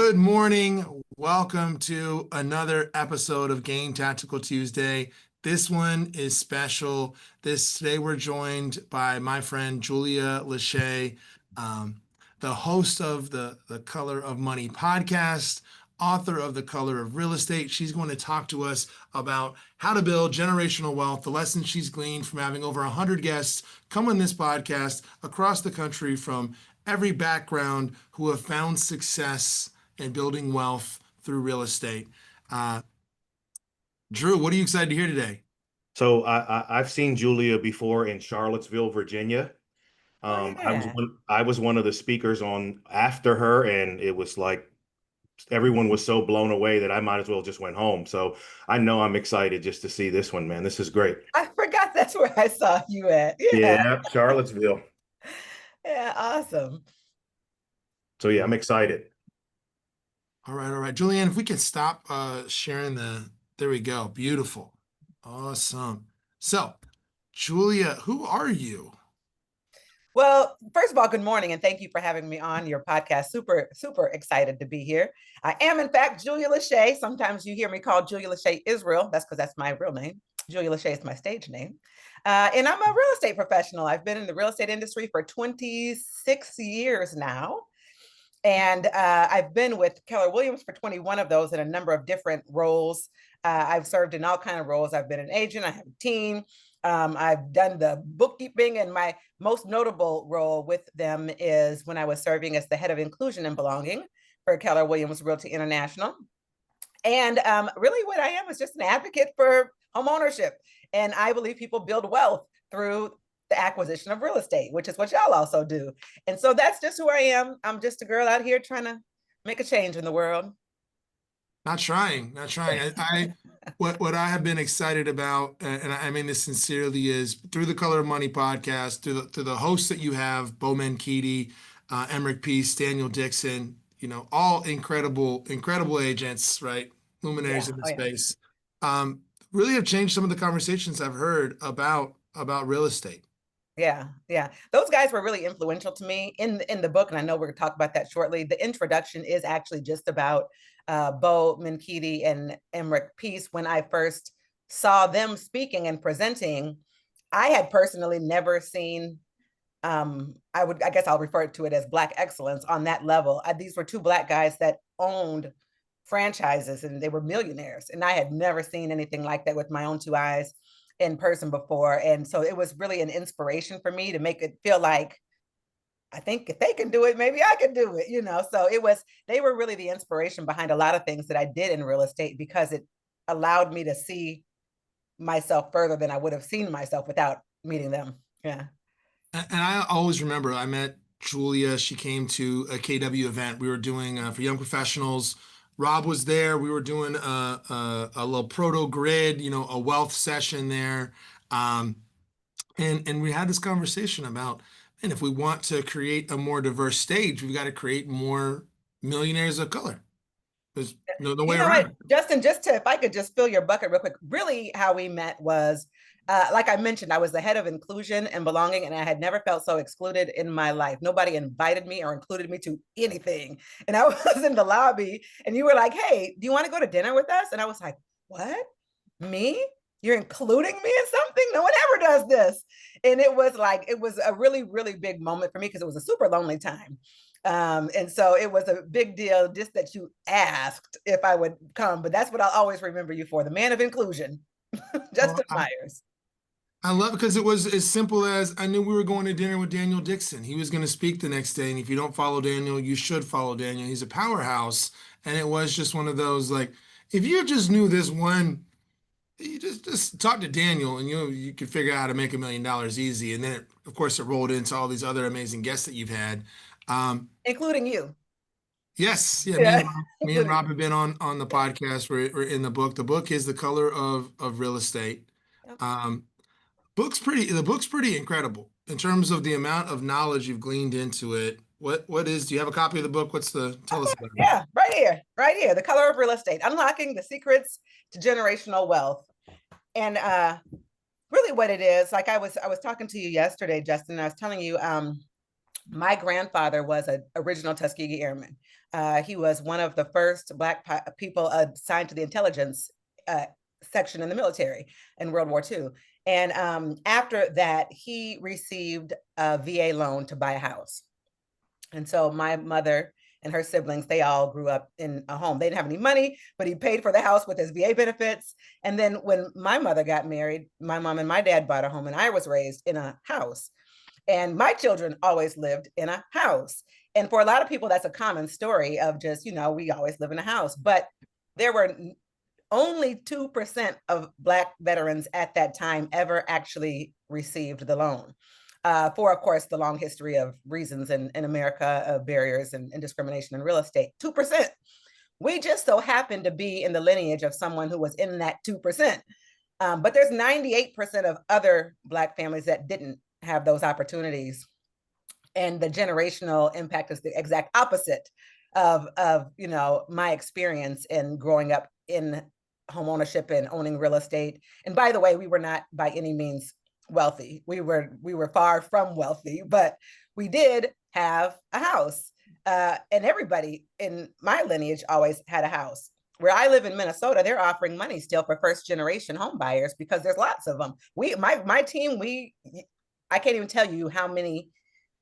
Good morning. Welcome to another episode of Game Tactical Tuesday. This one is special. Today we're joined by my friend Julia Lashay, the host of the Color of Money podcast, author of The Color of Real Estate. She's going to talk to us about how to build generational wealth, the lessons she's gleaned from having over 100 guests come on this podcast across the country from every background who have found success in building wealth through real estate. Uh, Drew, what are you excited to hear today? So I've seen Julia before in Charlottesville, Virginia. Oh I was yeah. one of the speakers on after her, and it was like everyone was so blown away that I might as well just went home. So I know I'm excited just to see this one, man. This is great. I forgot that's where I saw you at. Yeah. Yeah, Charlottesville. Yeah, awesome. So yeah, I'm excited. All right, all right. Julianne, if we could stop sharing there we go. Beautiful. Awesome. So, Julia, who are you? Well, first of all, good morning and thank you for having me on your podcast. Super, super excited to be here. I am, in fact, Julia Lashay. Sometimes you hear me called Julia Lashay Israel. That's because that's my real name. Julia Lashay is my stage name. And I'm a real estate professional. I've been in the real estate industry for 26 years now. And I've been with Keller Williams for 21 of those in a number of different roles. I've served in all kinds of roles. I've been an agent, I have a team. I've done the bookkeeping, and my most notable role with them is when I was serving as the head of inclusion and belonging for Keller Williams Realty International. And really what I am is just an advocate for home ownership. And I believe people build wealth through the acquisition of real estate, which is what y'all also do. And so that's just who I am. I'm just a girl out here trying to make a change in the world. Not trying, not trying. What I have been excited about, and I mean this sincerely, is through the Color of Money podcast, through the hosts that you have, Bo Menkidi, Emmerich Peace, Daniel Dixon, all incredible agents, right? Luminaries Yeah. in the Oh yeah. space. Really have changed some of the conversations I've heard about real estate. Yeah, yeah. Those guys were really influential to me in the book, and I know we're gonna talk about that shortly. The introduction is actually just about Bo Menkidi and Emmerich Peace. When I first saw them speaking and presenting, I had personally never seen. I guess I'll refer to it as Black excellence on that level. These were two Black guys that owned franchises, and they were millionaires, and I had never seen anything like that with my own two eyes in person before. And so it was really an inspiration for me to make it feel like, I think if they can do it, maybe I can do it. So they were really the inspiration behind a lot of things that I did in real estate, because it allowed me to see myself further than I would have seen myself without meeting them. Yeah. And I always remember I met Julia. She came to a KW event we were doing for young professionals. Rob was there. We were doing a little proto grid, a wealth session there. Um, and we had this conversation about, and if we want to create a more diverse stage, we've got to create more millionaires of color. There's no You way know around what, it. Justin, if I could just fill your bucket real quick, really how we met was, like I mentioned, I was the head of inclusion and belonging, and I had never felt so excluded in my life. Nobody invited me or included me to anything. And I was in the lobby, and you were like, hey, do you want to go to dinner with us? And I was like, what? Me? You're including me in something? No one ever does this. And it was a really, really big moment for me, because it was a super lonely time. And so it was a big deal just that you asked if I would come, but that's what I'll always remember you for, the man of inclusion, Well, Justin Myers. I love it because it was as simple as I knew we were going to dinner with Daniel Dixon. He was going to speak the next day. And if you don't follow Daniel, you should follow Daniel. He's a powerhouse. And it was just one of those, like, if you just knew this one, you just talk to Daniel and you could figure out how to make $1 million easy. And then of course it rolled into all these other amazing guests that you've had. Um, Including you. yes, yeah, me and Yeah, Rob, me and including Rob have been on the podcast. We're in the book. The book is The Color of Real Estate. you. Um, the book's pretty incredible in terms of the amount of knowledge you've gleaned into it. Do you have a copy of the book? Tell us about it. Yeah, right here. The Color of Real Estate, Unlocking the Secrets to Generational Wealth. And really what it is, like I was talking to you yesterday, Justin, and I was telling you, My grandfather was an original Tuskegee Airman. He was one of the first Black people assigned to the intelligence section in the military in World War II. And after that, he received a VA loan to buy a house. And so my mother and her siblings, they all grew up in a home. They didn't have any money, but he paid for the house with his VA benefits. And then when my mother got married, my mom and my dad bought a home, and I was raised in a house. And my children always lived in a house. And for a lot of people, that's a common story of just, we always live in a house. But there were only 2% of Black veterans at that time ever actually received the loan. For, of course, the long history of reasons in America of barriers and discrimination in real estate. 2%. We just so happen to be in the lineage of someone who was in that 2%. But there's 98% of other Black families that didn't have those opportunities. And the generational impact is the exact opposite of my experience in growing up in home ownership and owning real estate. And by the way, we were not by any means wealthy. We were far from wealthy, but we did have a house. And everybody in my lineage always had a house. Where I live in Minnesota, they're offering money still for first generation home buyers because there's lots of them. My team, I can't even tell you how many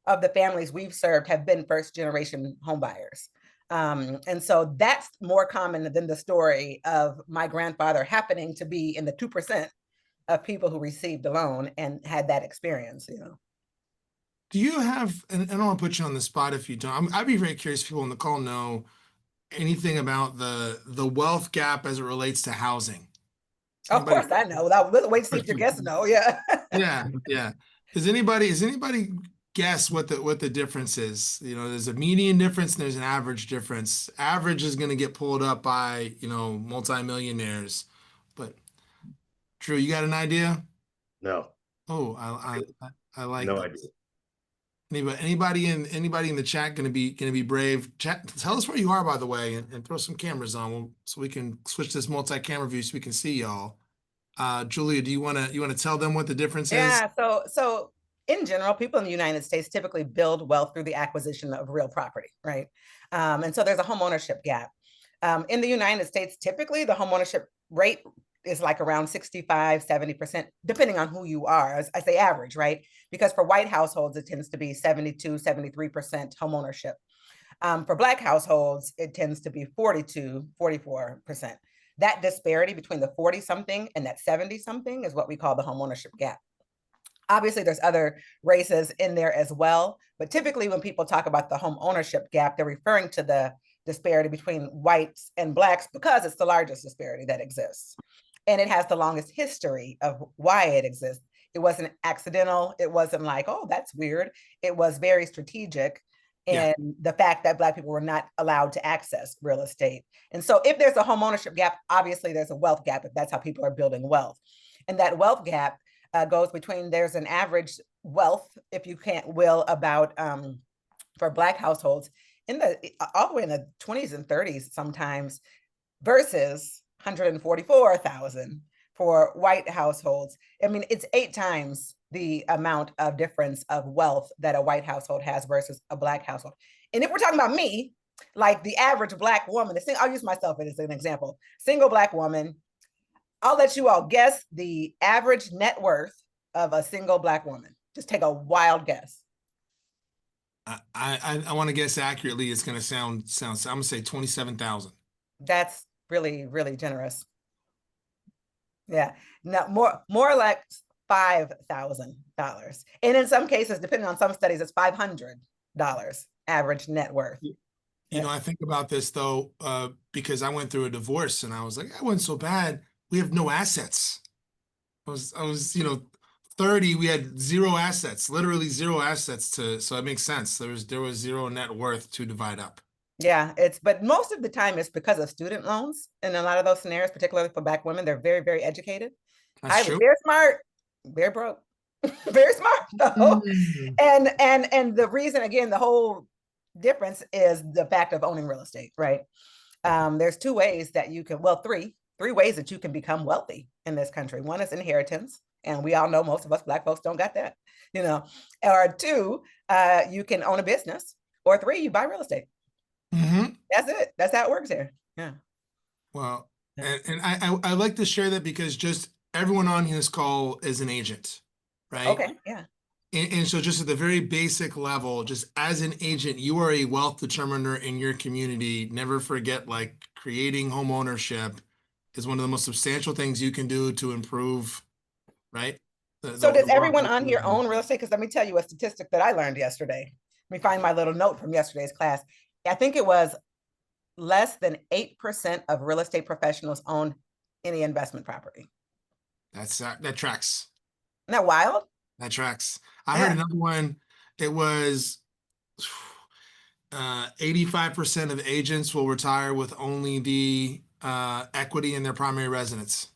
of the families we've served have been first generation home buyers. And so that's more common than the story of my grandfather happening to be in the 2% of people who received the loan and had that experience, Do you have, and I don't want to put you on the spot if you don't, I'd be very curious if people on the call know anything about the wealth gap as it relates to housing. Of course I know. Wait to see if your guests know. Yeah. Yeah. Does anybody guess what the difference is? There's a median difference and there's an average difference. Average is going to get pulled up by, multimillionaires. But Drew, you got an idea? No. Oh, I like No this. idea. Anybody in the chat gonna be brave? Chat, tell us where you are, by the way, and throw some cameras on so we can switch this multi-camera view so we can see y'all. Julia, do you wanna tell them what the difference is? Yeah. So in general, people in the United States typically build wealth through the acquisition of real property, right? And so there's a home ownership gap. In the United States, typically the home ownership rate is like around 65, 70%, depending on who you are. As I say average, right? Because for white households, it tends to be 72, 73% home ownership. For Black households, it tends to be 42, 44%. That disparity between the 40 something and that 70 something is what we call the home ownership gap. Obviously, there's other races in there as well, but typically when people talk about the home ownership gap, they're referring to the disparity between whites and Blacks because it's the largest disparity that exists. And it has the longest history of why it exists. It wasn't accidental. It wasn't like, oh, that's weird. It was very strategic. And the fact that Black people were not allowed to access real estate. And so if there's a home ownership gap, obviously there's a wealth gap if that's how people are building wealth. And that wealth gap goes between, there's an average wealth, if you can't will, about for Black households in all the way in the 20s and 30s sometimes, versus 144,000 for white households. I mean, it's 8 times the amount of difference of wealth that a white household has versus a Black household. And if we're talking about me, like the average Black woman, I'll use myself as an example, single Black woman, I'll let you all guess the average net worth of a single Black woman. Just take a wild guess. I want to guess accurately. It's going to sound. I'm going to say 27,000. That's really, really generous. Yeah, no, more like $5,000. And in some cases, depending on some studies, it's $500 average net worth. I think about this though, because I went through a divorce and I was like, that wasn't so bad. We have no assets. I was 30, we had zero assets, literally zero assets so it makes sense. There was zero net worth to divide up. Yeah, but most of the time it's because of student loans. In a lot of those scenarios, particularly for Black women, they're very, very educated. That's true. Very smart, very broke, very smart though. And the reason, again, the whole difference is the fact of owning real estate, right? There's 2 ways that you can, three ways that you can become wealthy in this country. One is inheritance, And we all know most of us Black folks don't got that, you know. Or two, you can own a business. Or three, you buy real estate. Mm-hmm. That's it. That's how it works here. Yeah. Well, Yeah. and I like to share that because just everyone on this call is an agent, right? Okay. Yeah. And so just at the very basic level, just as an agent, you are a wealth determiner in your community. Never forget, like creating home ownership is one of the most substantial things you can do to improve, right? So does The world. everyone on here own real estate? Because let me tell you a statistic that I learned yesterday. Let me find my little note from yesterday's class. I think it was less than 8% of real estate professionals own any investment property. That tracks. Isn't that wild? That tracks. I heard Yeah. another one. It was 85% of agents will retire with only the equity in their primary residence.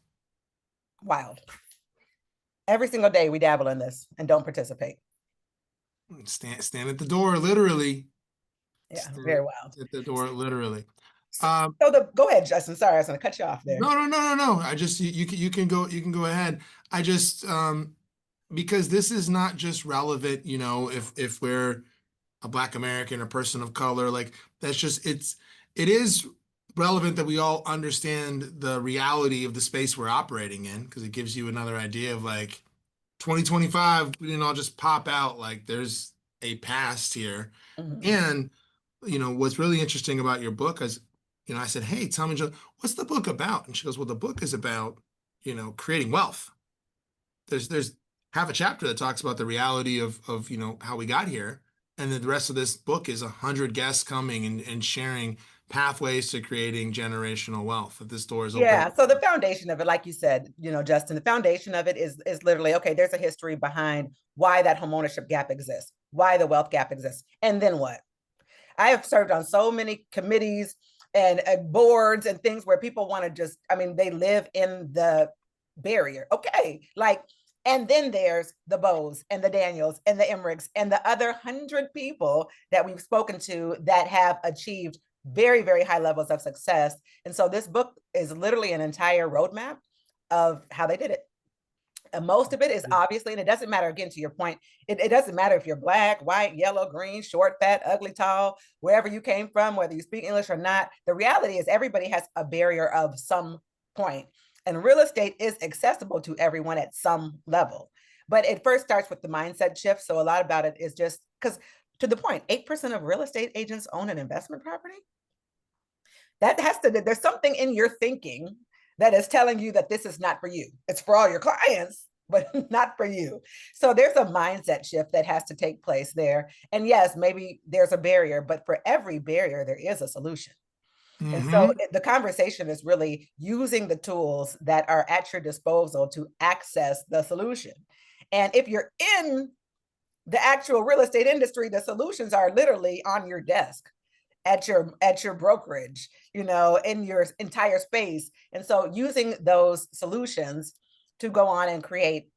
Wild. Every single day we dabble in this and don't participate. Stand at the door, literally. Yeah, Stand very wild. at the door, literally. So, go ahead, Justin. Sorry, I was going to cut you off there. No. I just you can go ahead. I just because this is not just relevant, if we're a Black American or person of color, like that's just it is relevant that we all understand the reality of the space we're operating in because it gives you another idea of like 2025, we didn't all just pop out, like there's a past here. Mhm. And what's really interesting about your book is, I said, hey, tell me, what's the book about? And she goes, well, the book is about, creating wealth. There's half a chapter that talks about the reality of how we got here. And then the rest of this book is 100 guests coming and sharing pathways to creating generational wealth. That this door is open. Yeah. So the foundation of it, like you said, Justin, the foundation of it is literally, okay, there's a history behind why that homeownership gap exists, why the wealth gap exists. And then what? I have served on so many committees and boards and things where people want to just, they live in the barrier. Okay. And then there's the Bows and the Daniels and the Emmerichs and the other 100 people that we've spoken to that have achieved very, very high levels of success. And so this book is literally an entire roadmap of how they did it. And most of it is obviously, and it doesn't matter, again, to your point, it doesn't matter if you're Black, white, yellow, green, short, fat, ugly, tall, wherever you came from, whether you speak English or not. The reality is everybody has a barrier of some point. And real estate is accessible to everyone at some level. But it first starts with the mindset shift. So a lot about it is just because, to the point, 8% of real estate agents own an investment property. There's something in your thinking that is telling you that this is not for you. It's for all your clients, but not for you. So there's a mindset shift that has to take place there. And yes, maybe there's a barrier, but for every barrier, there is a solution. Mm-hmm. And so the conversation is really using the tools that are at your disposal to access the solution. And if you're in the actual real estate industry, the solutions are literally on your desk, at your brokerage, in your entire space. And so using those solutions to go on and create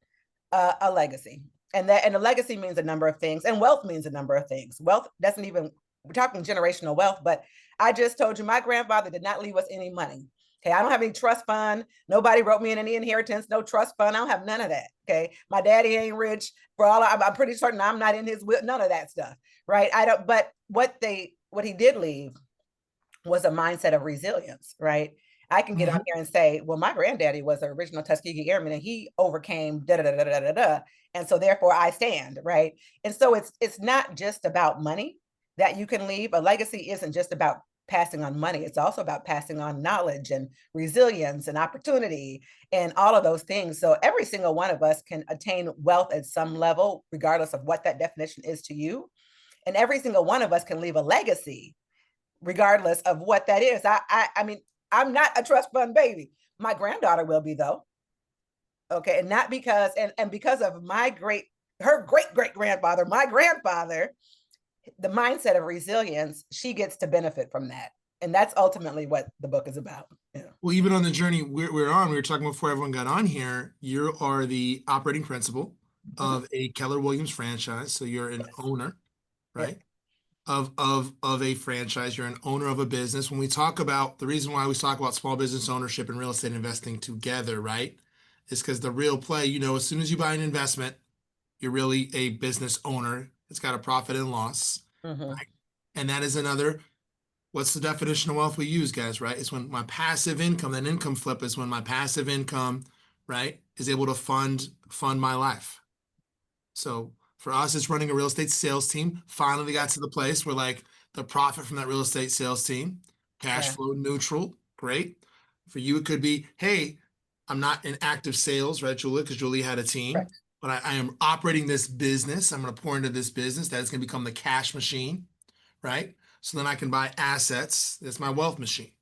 a legacy. And a legacy means a number of things, and wealth means a number of things. Wealth doesn't even, we're talking generational wealth, but I just told you my grandfather did not leave us any money. Okay, I don't have any trust fund. Nobody wrote me in any inheritance, no trust fund. I don't have none of that. Okay, my daddy ain't rich. I'm pretty certain I'm not in his will, none of that stuff, right? I don't, but what he did leave was a mindset of resilience, right? I can get on here and say, well, my granddaddy was an original Tuskegee Airman and he overcame da da da da da da, and so therefore I stand, right? And so it's not just about money that you can leave. A legacy isn't just about passing on money. It's also about passing on knowledge and resilience and opportunity and all of those things. So every single one of us can attain wealth at some level, regardless of what that definition is to you. And every single one of us can leave a legacy, regardless of what that is. I mean, I'm not a trust fund baby. My granddaughter will be, though. Okay, and not because, and because of her great grandfather, my grandfather, the mindset of resilience, she gets to benefit from that. And that's ultimately what the book is about. Yeah. Well, even on the journey we're on, we were talking before everyone got on here, you are the operating principal of a Keller Williams franchise. So you're an owner, right? Of a franchise. You're an owner of a business. When we talk about the reason why we talk about small business ownership and real estate investing together, right? is because the real play, you know, as soon as you buy an investment, you're really a business owner. It's got a profit and loss. Mhm. Right? And that is another, what's the definition of wealth we use, guys, right? It's when my passive income, that income flip is when my passive income, right, is able to fund my life. So for us, it's running a real estate sales team. Finally got to the place where like the profit from that real estate sales team, cash Yeah. flow neutral, great. For you, it could be, hey, I'm not in active sales, right, Julia? Because Julia had a team, Correct. but I am operating this business. I'm going to pour into this business. That is going to become the cash machine, right? So then I can buy assets. That's my wealth machine.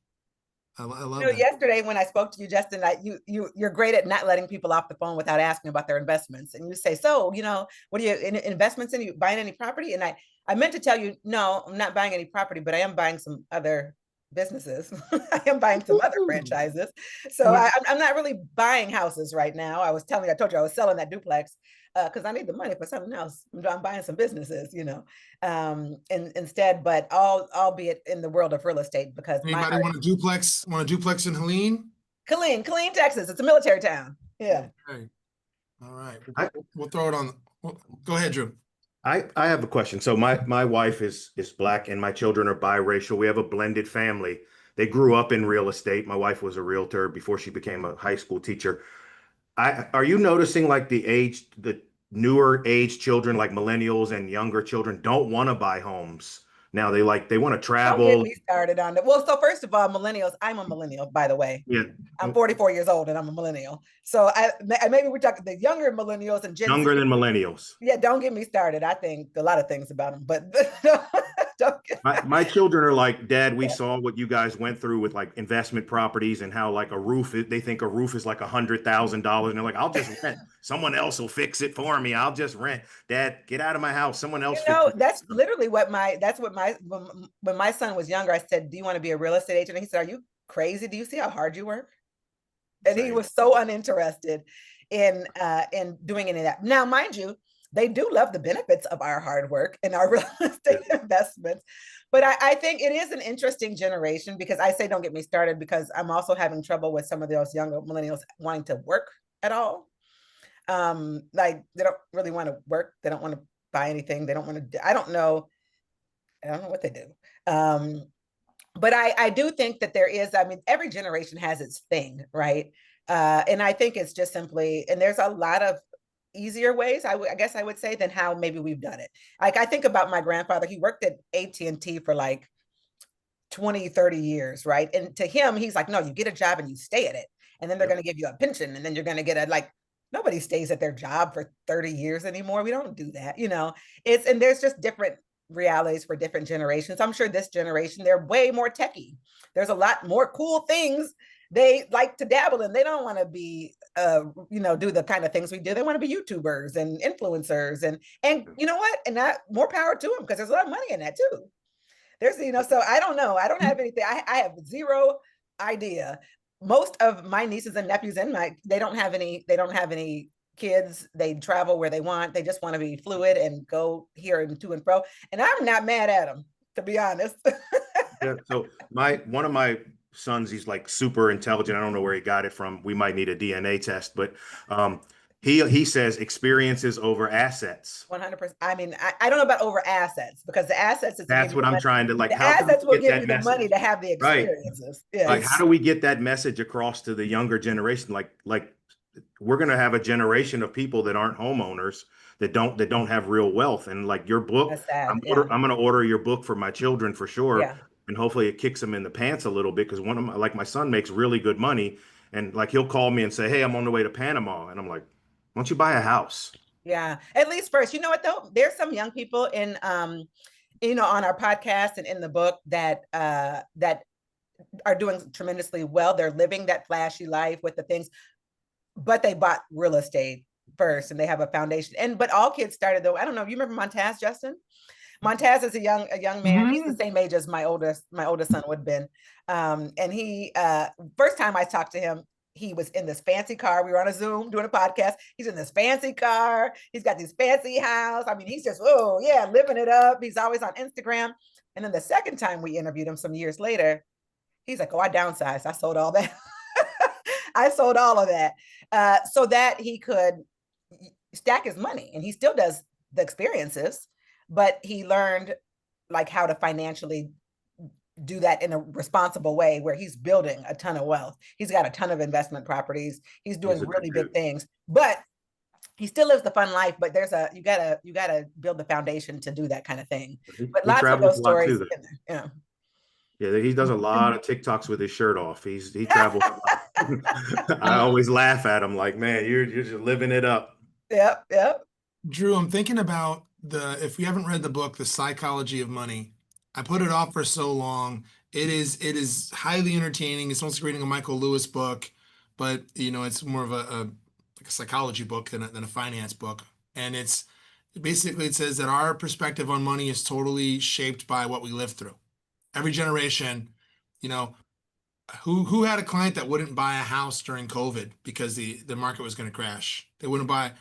I You love know, that. yesterday when I spoke to you, Justin, you're great at not letting people off the phone without asking about their investments. And you say, so, you know, what are you investments in? You buying any property? And I meant to tell you, no, I'm not buying any property, but I am buying some other businesses. I am buying some other Ooh. franchises. So What I'm not really buying houses right now. I told you I was selling that duplex because I need the money for something else. I'm buying some businesses, you know, and instead, but albeit in the world of real estate because my anybody heart want a duplex? Want a duplex in Helene? Killeen, Texas. It's a military town. Yeah. Okay. All right. I, We'll throw it on. Go ahead, Drew. I have a question. So my wife is black and my children are biracial. We have a blended family. They grew up in real estate. My wife was a realtor before she became a high school teacher. Are you noticing like the newer age children, like millennials and younger children, don't want to buy homes now? They want to Don't get travel. me started on that. Well, so first of all, millennials, I'm a millennial, by the way. Yeah, I'm 44 years old and I'm a millennial. So maybe we're talking the younger millennials and Gen Z. younger than millennials. Yeah, don't get me started. I think a lot of things about them, but don't get, My children are like, Dad, we saw what you guys went through with like investment properties and how like they think a roof is like $100,000. And they're like, I'll just rent. Someone else will fix it for me. I'll just rent. Dad, get out of my house. Someone else fix it. that's literally when my son was younger, I said, do you want to be a real estate agent? And he said, are you crazy? Do you see how hard you work? And he Same. was so uninterested in doing any of that. Now, mind you, they do love the benefits of our hard work and our real estate investments. But I think it is an interesting generation because I say don't get me started because I'm also having trouble with some of those younger millennials wanting to work at all. Like they don't really want to work. They don't want to buy anything. They don't want to. I don't know what they do. But I do think that there is, I mean, every generation has its thing, right? And I think it's just simply, and there's a lot of easier ways, I guess I would say, than how maybe we've done it. Like I think about my grandfather, he worked at AT&T for like 20, 30 years, right? And to him, he's like, no, you get a job and you stay at it. And then they're Yep. going to give you a pension and then you're going to get a, like, nobody stays at their job for 30 years anymore. We don't do that, you know, and there's just different realities for different generations. I'm sure this generation, they're way more techie. There's a lot more cool things they like to dabble in. They don't want to be, do the kind of things we do. They want to be YouTubers and influencers and you know what? And that more power to them because there's a lot of money in that too. There's, so I don't know. I don't have anything. I have zero idea. Most of my nieces and nephews they don't have any kids. They travel where they want. They just want to be fluid and go here and to and fro. And I'm not mad at them, to be honest. Yeah. So one of my sons, he's like super intelligent. I don't know where he got it from. We might need a DNA test, but he says experiences over assets. 100%. I mean, I don't know about over assets because the assets is to give That's you what the I'm money. trying to like. The How can assets we will get give that you the money message? to have the Right. experiences. Yeah. Like, how do we get that message across to the younger generation? Like we're gonna have a generation of people that aren't homeowners that don't have real wealth. And like your book, That's sad. Yeah. I'm gonna order your book for my children for sure. Yeah. And hopefully it kicks them in the pants a little bit because my son makes really good money, and like he'll call me and say, "Hey, I'm on the way to Panama," and I'm like, "Why don't you buy a house?" Yeah. At least first, you know what though? There's some young people in on our podcast and in the book that are doing tremendously well. They're living that flashy life with the things, but they bought real estate first and they have a foundation. But all kids started though. I don't know. You remember Montaz, Justin? Montaz is a young man. He's the same age as my oldest son would have been. And he first time I talked to him, he was in this fancy car. We were on a Zoom doing a podcast. He's in this fancy car. He's got this fancy house. I mean, he's just, oh yeah, living it up. He's always on Instagram. And then the second time we interviewed him some years later, he's like, oh, I downsized. I sold all that. I sold all of that so that he could stack his money, and he still does the experiences, but he learned like how to financially do that in a responsible way where he's building a ton of wealth. He's got a ton of investment properties. He's doing He's a good really big dude. things, but he still lives the fun life. But there's a you gotta build the foundation to do that kind of thing. But He lots of travels those a lot stories too, though. in there. Yeah. Yeah, he does a lot of TikToks with his shirt off. He travels a lot. I always laugh at him like, man, you're just living it up. Yep. Yep. Drew, I'm thinking about if we haven't read the book, The Psychology of Money. I put it off for so long. It is highly entertaining. It's almost like reading a Michael Lewis book, but it's more of like a psychology book than a finance book. And it's basically, it says that our perspective on money is totally shaped by what we live through. Every generation, you know, who had a client that wouldn't buy a house during COVID because the market was going to crash? They wouldn't buy.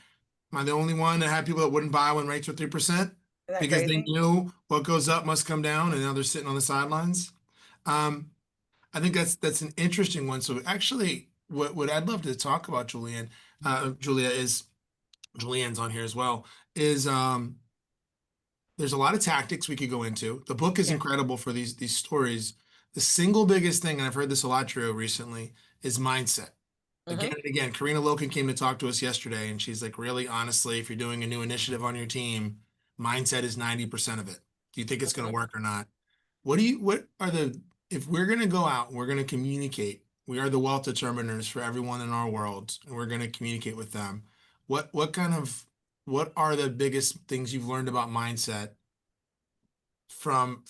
Am I the only one that had people that wouldn't buy when rates were 3% Isn't that because they crazy? knew what goes up must come down, and now they're sitting on the sidelines? Um, I think that's an interesting one. So actually, what I'd love to talk about, Julia, is Julianne's on here as well. Is there's a lot of tactics we could go into. The book is Yeah. incredible for these stories. The single biggest thing, and I've heard this a lot, Drew, recently, is mindset. Again Mm-hmm. and again, Karina Loken came to talk to us yesterday, and she's like, really, honestly, if you're doing a new initiative on your team, mindset is 90% of it. Do you think it's going Mm-hmm. to work or not? What are if we're going to go out and we're going to communicate, we are the wealth determiners for everyone in our world, and we're going to communicate with them. What are the biggest things you've learned about mindset from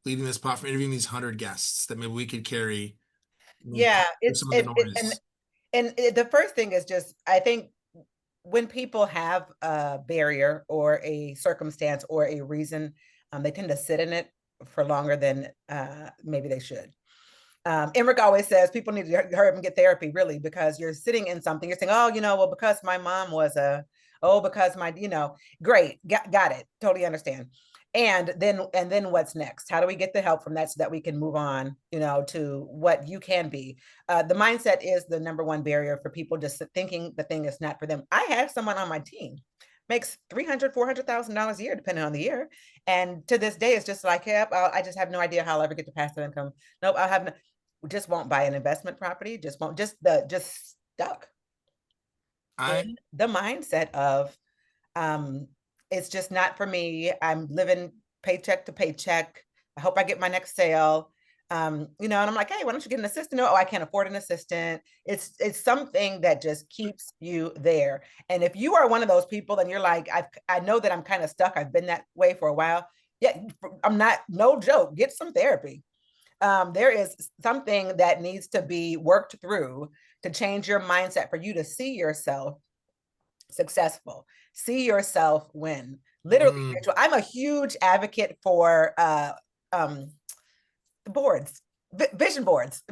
leading this platform, interviewing these 100 guests that maybe we could carry Yeah. for some of the noise? The first thing is just, I think when people have a barrier or a circumstance or a reason, they tend to sit in it for longer than maybe they should. Emmerich always says people need to hurry up and get therapy, really, because you're sitting in something. You're saying, oh, well, because my mom was because my, great, got it, totally understand. And then what's next? How do we get the help from that so that we can move on, to what you can be? The mindset is the number one barrier for people just thinking the thing is not for them. I have someone on my team makes $300,000-$400,000 a year, depending on the year. And to this day, it's just like, yep, I just have no idea how I'll ever get to passive income. Nope, I'll have no, just won't buy an investment property, just won't, just stuck I in the mindset of um it's just not for me. I'm living paycheck to paycheck. I hope I get my next sale. And I'm like, hey, why don't you get an assistant? Oh, I can't afford an assistant. It's something that just keeps you there. And if you are one of those people and you're like, I know that I'm kind of stuck, I've been that way for a while. Yeah, I'm not, no joke, get some therapy. There is something that needs to be worked through to change your mindset for you to see yourself successful, see yourself win. Literally, mm, Rachel, I'm a huge advocate for um, boards, vision boards,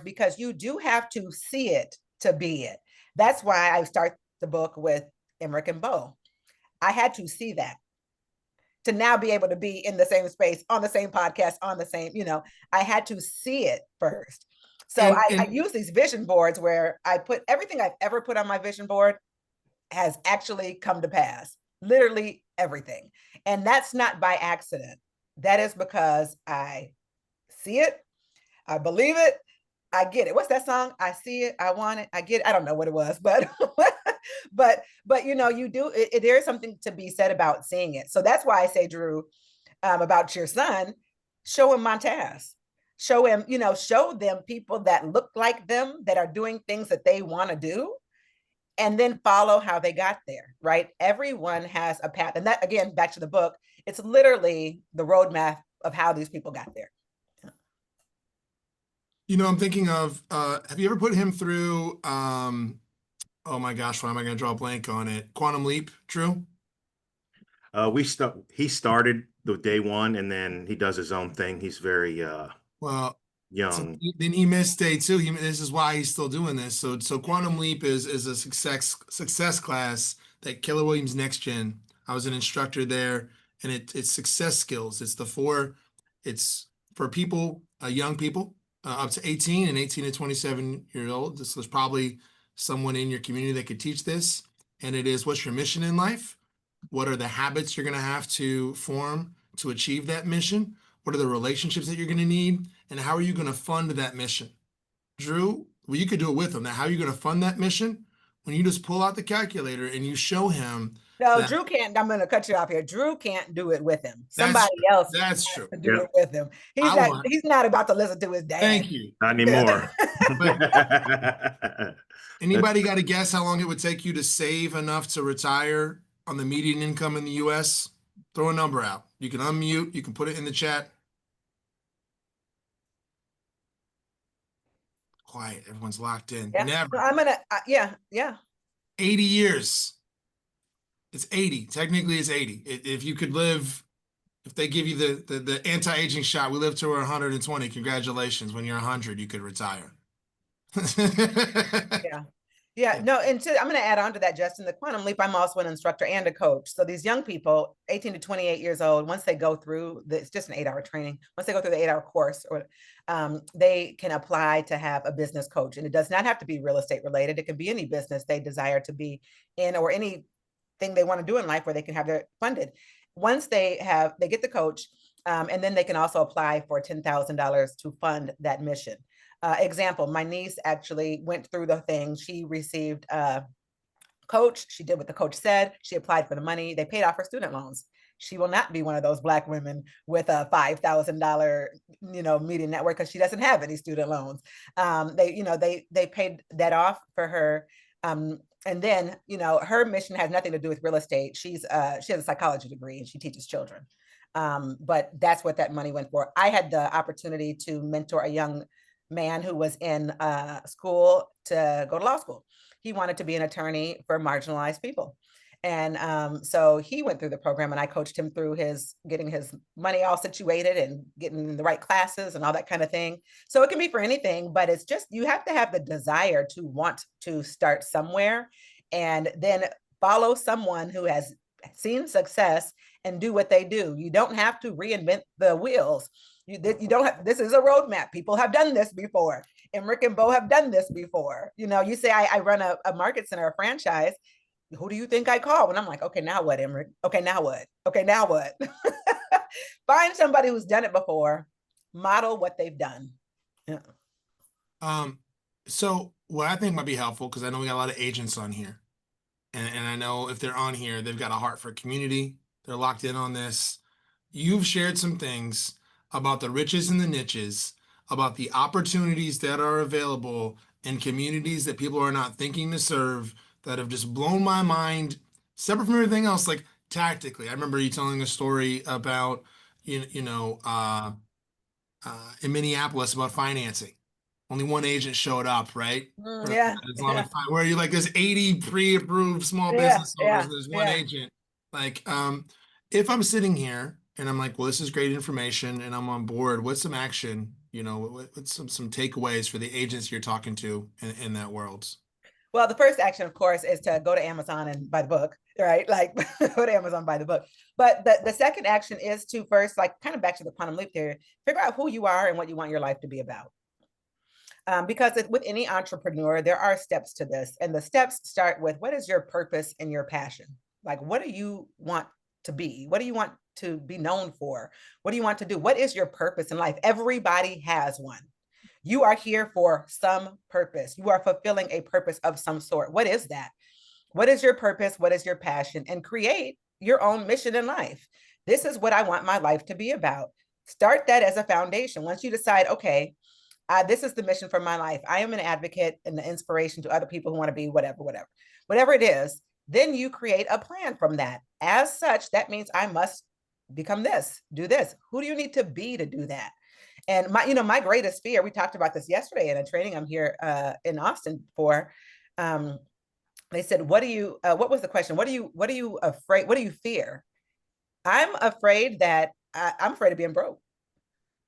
because you do have to see it to be it. That's why I start the book with Emmerich and Bo. I had to see that to now be able to be in the same space, on the same podcast, on the same, I had to see it first. So and I and use these vision boards where I put everything I've ever put on my vision board has actually come to pass. Literally everything. And that's not by accident. That is because I see it, I believe it, I get it. What's that song? I see it, I want it, I get it. I don't know what it was, but but you do there is something to be said about seeing it. So that's why I say, Drew, about your son, show him Montaz. Show him, show them people that look like them, that are doing things that they want to do, and then follow how they got there, right? Everyone has a path. And that, again, back to the book, it's literally the roadmap of how these people got there. I'm thinking of have you ever put him through oh my gosh, why am I going to draw a blank on it? Quantum Leap, Drew? He started the day one, and then he does his own thing. He's very Well, so young. then he missed day two. This is why he's still doing this. So Quantum Leap is a success class that Keller Williams Next Gen. I was an instructor there, and it's success skills. It's for people, young people, up to 18 and 18 to 27 years old. This was probably someone in your community that could teach this. And it is, what's your mission in life? What are the habits you're going to have to form to achieve that mission? What are the relationships that you're going to need? And how are you going to fund that mission? Drew, well, you could do it with him. Now, how are you going to fund that mission? When you just pull out the calculator and you show him No, that Drew can't. I'm going to cut you off here. Drew can't do it with him. that's Somebody else that's has true. to do Yeah. it with him. I want. He's not about to listen to his dad. Thank you. Not anymore. But anybody got to guess how long it would take you to save enough to retire on the median income in the US? Throw a number out. You can unmute, you can put it in the chat. Quiet, everyone's locked in. Yeah. Never. So I'm gonna. Yeah. 80 years. It's 80. Technically, it's 80. If you could live, if they give you the anti-aging shot, we live to 120. Congratulations. When you're 100, you could retire. Yeah. No, and I'm going to add on to that, Justin, the Quantum Leap. I'm also an instructor and a coach. So these young people, 18 to 28 years old, once they go through it's just an 8-hour training. Once they go through the 8-hour course, or they can apply to have a business coach. And it does not have to be real estate related. It can be any business they desire to be in, or anything they want to do in life where they can have their funded. Once they get the coach, and then they can also apply for $10,000 to fund that mission. Example, my niece actually went through the thing. She received a coach. She did what the coach said. She applied for the money. They paid off her student loans. She will not be one of those Black women with a $5,000, median net worth, because she doesn't have any student loans. They paid that off for her. And then, her mission has nothing to do with real estate. She has a psychology degree and she teaches children. But that's what that money went for. I had the opportunity to mentor a young man who was in school to go to law school. He wanted to be an attorney for marginalized people. And so he went through the program, and I coached him through getting his money all situated and getting in the right classes and all that kind of thing. So it can be for anything, but it's just, you have to have the desire to want to start somewhere and then follow someone who has seen success and do what they do. You don't have to reinvent the wheels. You don't have, this is a roadmap. People have done this before. Emrick and Bo have done this before. You say, I run a market center, a franchise. Who do you think I call? And I'm like, okay, now what, Emrick? Okay, now what? Okay, now what? Find somebody who's done it before, model what they've done. Yeah. So what I think might be helpful, because I know we got a lot of agents on here, and I know if they're on here, they've got a heart for community. They're locked in on this. You've shared some things about the riches and the niches, about the opportunities that are available in communities that people are not thinking to serve, that have just blown my mind, separate from everything else, like tactically. I remember you telling a story about, in Minneapolis about financing. Only one agent showed up, right? Yeah. Islamic where you're like, there's 80 pre-approved small business owners, there's one agent. Like, if I'm sitting here and I'm like, well, this is great information and I'm on board, what's some action, what's some takeaways for the agents you're talking to in that world? Well, the first action, of course, is to go to Amazon and buy the book, right? Like, go to Amazon, buy the book. But the second action is to first, like, kind of back to the quantum leap theory, figure out who you are and what you want your life to be about. Because with any entrepreneur, there are steps to this. And the steps start with, what is your purpose and your passion? Like, what do you want to be? What do you want to be known for? What do you want to do? What is your purpose in life? Everybody has one. You are here for some purpose. You are fulfilling a purpose of some sort. What is that? What is your purpose? What is your passion? And create your own mission in life. This is what I want my life to be about. Start that as a foundation. Once you decide, okay, this is the mission for my life. I am an advocate and the inspiration to other people who want to be whatever it is. Then you create a plan from that. As such, that means I must become this, do this. Who do you need to be to do that? And my greatest fear, we talked about this yesterday in a training I'm here in Austin for. They said, what was the question? What are you afraid? What do you fear? I'm afraid I'm afraid of being broke.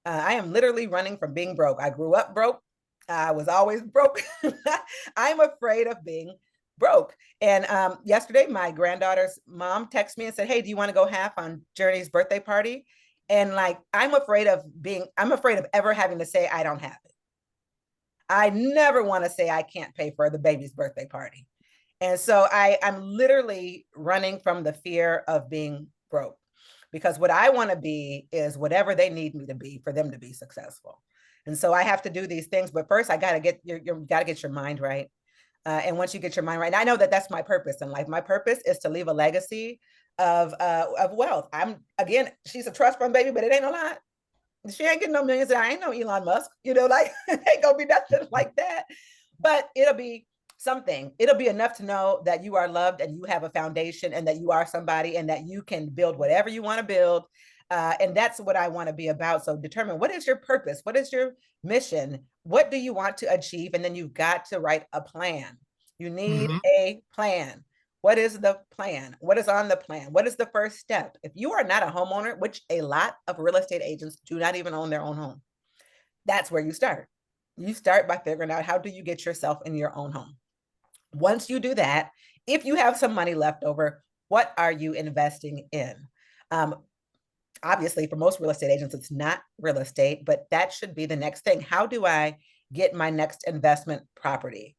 I am literally running from being broke. I grew up broke. I was always broke. I'm afraid of being broke. And yesterday, my granddaughter's mom texted me and said, hey, do you want to go half on Journey's birthday party? And like, I'm afraid of ever having to say I don't have it. I never want to say I can't pay for the baby's birthday party. And so I'm literally running from the fear of being broke, because what I want to be is whatever they need me to be for them to be successful. And so I have to do these things, but first I got to get your mind right. And once you get your mind right, and I know that that's my purpose in life. My purpose is to leave a legacy of wealth. Again, she's a trust fund baby, but it ain't no lot. She ain't getting no millions. I ain't no Elon Musk, like it ain't gonna be nothing like that. But it'll be something. It'll be enough to know that you are loved and you have a foundation and that you are somebody and that you can build whatever you want to build. And that's what I want to be about. So determine, what is your purpose? What is your mission? What do you want to achieve? And then you've got to write a plan. You need a plan. What is the plan? What is on the plan? What is the first step? If you are not a homeowner, which a lot of real estate agents do not even own their own home, that's where you start. You start by figuring out, how do you get yourself in your own home? Once you do that, if you have some money left over, what are you investing in? Obviously, for most real estate agents, it's not real estate, but that should be the next thing. How do I get my next investment property?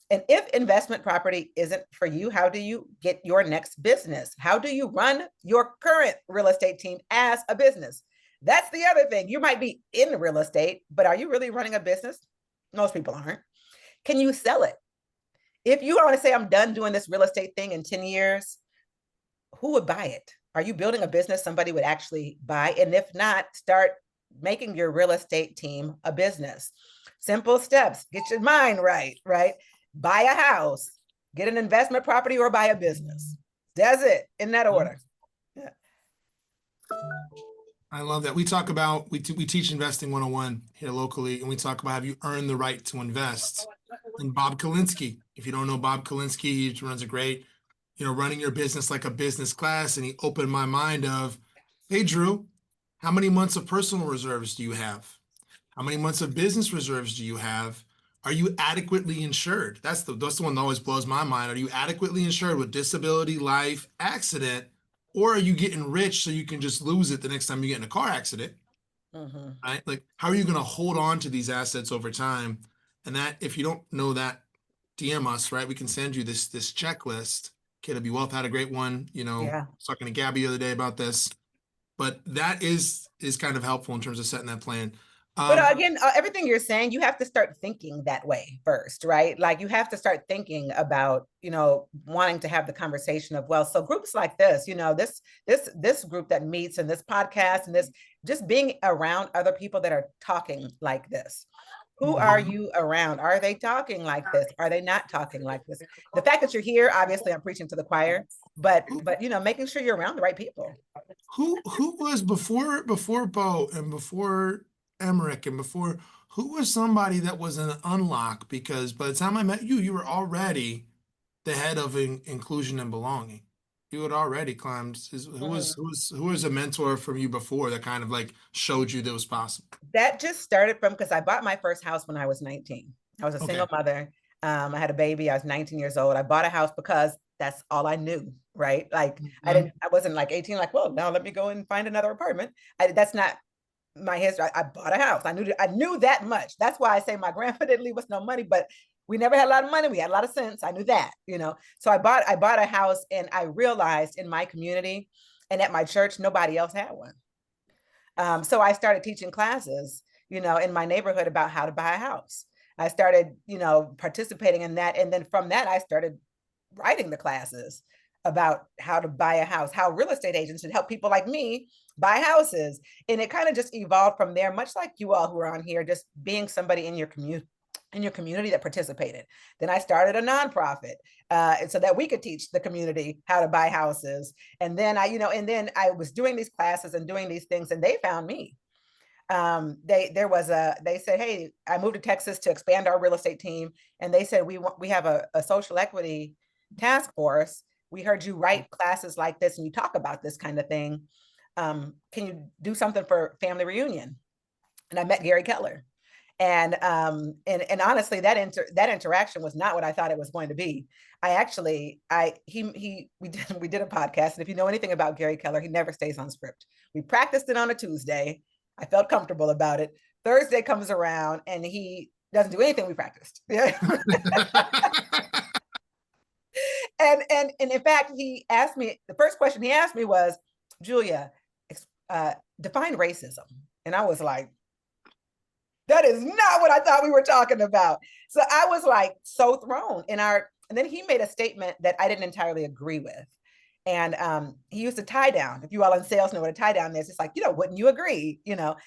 And if investment property isn't for you, how do you get your next business? How do you run your current real estate team as a business? That's the other thing. You might be in real estate, but are you really running a business? Most people aren't. Can you sell it? If you want to say, I'm done doing this real estate thing in 10 years, who would buy it? Are you building a business somebody would actually buy? And if not, start making your real estate team a business. Simple steps. Get your mind right, right? Buy a house, get an investment property, or buy a business. That's it, in that order. Yeah. I love that. We talk about, we teach investing 101 here locally, and we talk about, have you earned the right to invest? And Bob Kalinske, if you don't know Bob Kalinske, he runs a great, running your business like a business class. And he opened my mind of, hey, Drew, how many months of personal reserves do you have? How many months of business reserves do you have? Are you adequately insured? That's the one that always blows my mind. Are you adequately insured with disability, life, accident, or are you getting rich so you can just lose it the next time you get in a car accident? Right? Like, how are you going to hold on to these assets over time? And that, if you don't know that, DM us, right? We can send you this checklist. KW Wealth had a great one. I was talking to Gabby the other day about this, but that is kind of helpful in terms of setting that plan. But again, everything you're saying, you have to start thinking that way first, right? Like, you have to start thinking about, wanting to have the conversation of wealth. So groups like this, this group that meets, and this podcast, and this, just being around other people that are talking like this. Who are you around? Are they talking like this? Are they not talking like this? The fact that you're here, obviously I'm preaching to the choir, but making sure you're around the right people. Who was before Bo and before Emmerich and before, who was somebody that was an unlock? Because by the time I met you, you were already the head of inclusion and belonging. You had already climbed. Who was a mentor from you before that kind of like showed you that was possible? That just started from, because I bought my first house when I was 19. I was a single mother. I had a baby. I was 19 years old. I bought a house because that's all I knew, right? Like, I wasn't like 18, like, well, now let me go and find another apartment. That's not my history. I bought a house. I knew that much. That's why I say my grandpa didn't leave us no money, but we never had a lot of money. We had a lot of sense. I knew that, So I bought a house, and I realized in my community and at my church, nobody else had one. So I started teaching classes, in my neighborhood about how to buy a house. I started, participating in that. And then from that, I started writing the classes about how to buy a house, how real estate agents should help people like me buy houses. And it kind of just evolved from there, much like you all who are on here, just being somebody in your community that participated. Then I started a nonprofit so that we could teach the community how to buy houses. And then I was doing these classes and doing these things, and they found me. They said, hey, I moved to Texas to expand our real estate team. And they said, we have a social equity task force. We heard you write classes like this and you talk about this kind of thing. Can you do something for family reunion? And I met Gary Keller. And honestly, that interaction was not what I thought it was going to be. We did a podcast. And if you know anything about Gary Keller, he never stays on script. We practiced it on a Tuesday. I felt comfortable about it. Thursday comes around and he doesn't do anything we practiced. Yeah. And in fact, he asked me, the first question he asked me was, Julia, define racism. And I was like, that is not what I thought we were talking about. So I was like so thrown and then he made a statement that I didn't entirely agree with. And he used a tie down. If you all in sales know what a tie down is, it's like, wouldn't you agree? But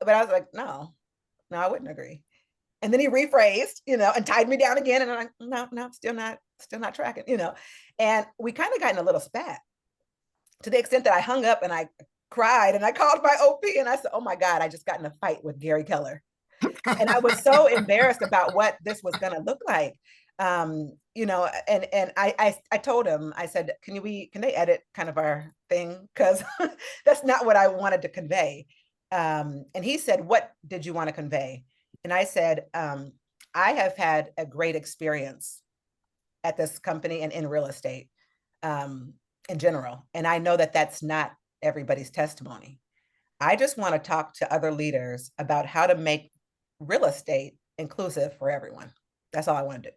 I was like, no, I wouldn't agree. And then he rephrased, and tied me down again. And I'm like, no, still not tracking, And we kind of got in a little spat to the extent that I hung up and I cried and I called my OP and I said, oh my God, I just got in a fight with Gary Keller. And I was so embarrassed about what this was going to look like. And I told him, I said, can they edit kind of our thing? Because that's not what I wanted to convey. And he said, what did you want to convey? And I said, I have had a great experience at this company and in real estate in general. And I know that that's not everybody's testimony. I just want to talk to other leaders about how to make real estate inclusive for everyone. That's all I want to do.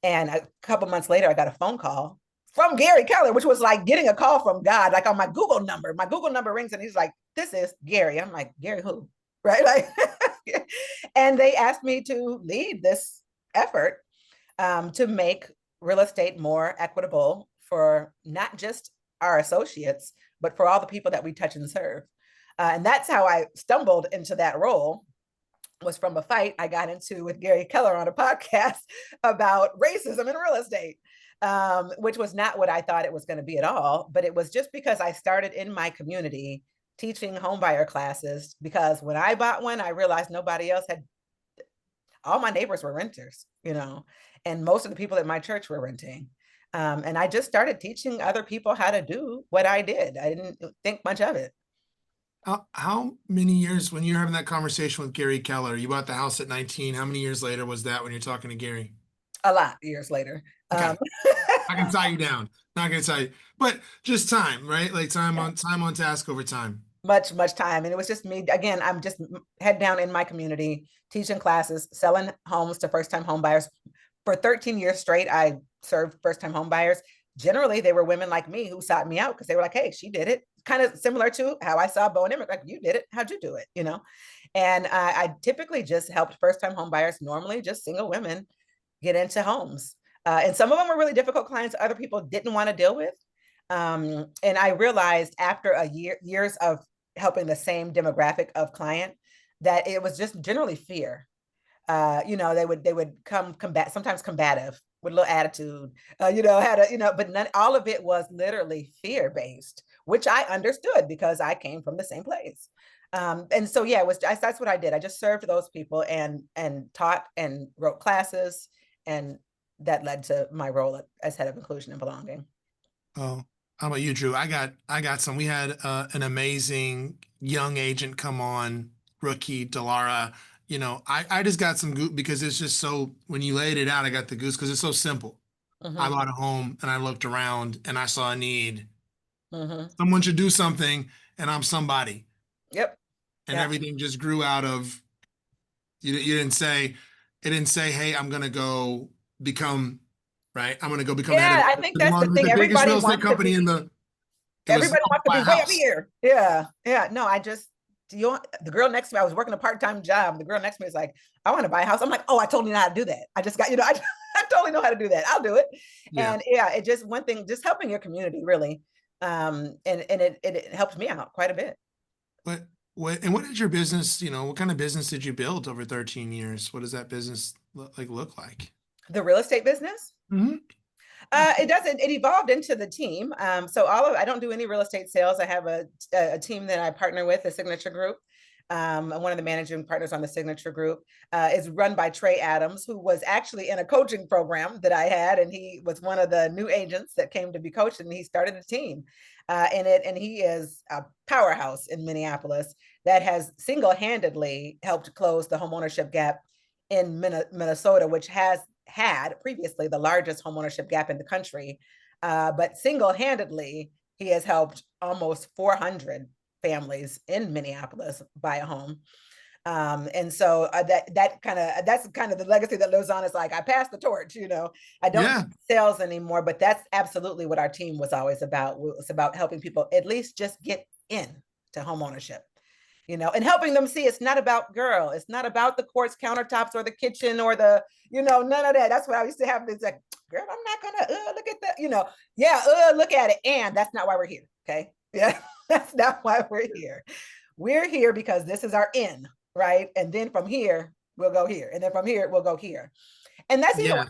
And a couple months later, I got a phone call from Gary Keller, which was like getting a call from God, like on my Google number. My Google number rings and he's like, this is Gary. I'm like, Gary who? Right? Like, and they asked me to lead this effort to make real estate more equitable for not just our associates, but for all the people that we touch and serve. And that's how I stumbled into that role, was from a fight I got into with Gary Keller on a podcast about racism in real estate, which was not what I thought it was going to be at all. But it was just because I started in my community teaching homebuyer classes, because when I bought one, I realized nobody else had. All my neighbors were renters, and most of the people at my church were renting. And I just started teaching other people how to do what I did. I didn't think much of it. How many years, when you're having that conversation with Gary Keller, you bought the house at 19, how many years later was that when you're talking to Gary? A lot years later. Okay. I can tie you down. Not gonna tie you, but just time, right? Like time on task over time. Much time. And it was just me. Again, I'm just head down in my community, teaching classes, selling homes to first-time home buyers. For 13 years straight, I served first-time home buyers. Generally, they were women like me who sought me out because they were like, hey, she did it. Kind of similar to how I saw Bo and Emmett, like, you did it. How'd you do it? And I typically just helped first-time home buyers, normally just single women, get into homes. And some of them were really difficult clients other people didn't want to deal with. And I realized after years of helping the same demographic of client that it was just generally fear. They would come sometimes combative with a little attitude, but all of it was literally fear-based, which I understood because I came from the same place. And so, yeah, that's what I did. I just served those people and taught and wrote classes, and that led to my role as head of inclusion and belonging. Oh, how about you, Drew? I got some. We had an amazing young agent come on, rookie Delara. I just got some goose because it's just so, when you laid it out, I got the goose because it's so simple. Mm-hmm. I bought a home and I looked around and I saw a need. Mm-hmm. Someone should do something, and I'm somebody. Yep. And everything just grew out of, you didn't say, hey, I'm going to go become, right? I'm going to go become head of I think that's the thing. the biggest Everybody real estate wants company to be, in the, everybody wants to be way up here. Yeah. No, the girl next to me, I was working a part-time job. The girl next to me is like, I want to buy a house. I'm like, oh, I totally know how to do that. I just got, I totally know how to do that. I'll do it. Yeah. And yeah, it just, one thing, just helping your community really. And it helped me out quite a bit. What did your business, what kind of business did you build over 13 years? What does that business look like? The real estate business? Mm-hmm. It evolved into the team. So I don't do any real estate sales. I have a team that I partner with, the Signature Group. One of the managing partners on the Signature Group is run by Trey Adams, who was actually in a coaching program that I had, and he was one of the new agents that came to be coached, and he started a team in it. And he is a powerhouse in Minneapolis that has single-handedly helped close the homeownership gap in Minnesota, which has had previously the largest homeownership gap in the country. But single-handedly, he has helped almost 400 families in Minneapolis buy a home. And so that's kind of the legacy that lives on. Is like I passed the torch, I don't Yeah. do sales anymore, but that's absolutely what our team was always about. It was about helping people at least just get in to home ownership, and helping them see it's not about girl, it's not about the quartz countertops or the kitchen or the, none of that. That's what I used to have. It's like, girl, I'm not gonna look at that, yeah, look at it. And that's not why we're here. Okay. Yeah, that's not why we're here. We're here because this is our in, right? And then from here, we'll go here. And then from here, we'll go here. And that's even Yeah. with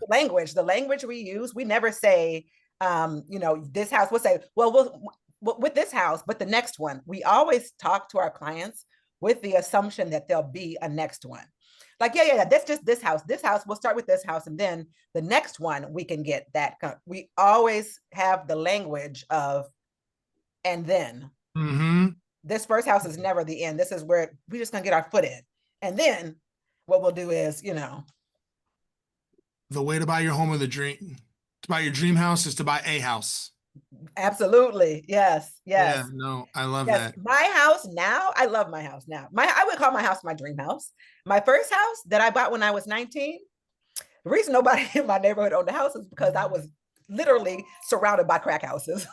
the language we use. We never say, this house, we'll say, well, with this house, but the next one, we always talk to our clients with the assumption that there'll be a next one. Like, yeah, that's just this house. This house, we'll start with this house. And then the next one, we can get that. We always have the language of, and then. Mm-hmm. This first house is never the end. This is where we're just gonna get our foot in. And then what we'll do is, The way to buy your home of the dream, to buy your dream house is to buy a house. absolutely. Yes. Yeah, no, I love that. My house now, I love my house now. I would call my house my dream house. My first house that I bought when I was 19, the reason nobody in my neighborhood owned a house is because I was literally surrounded by crack houses.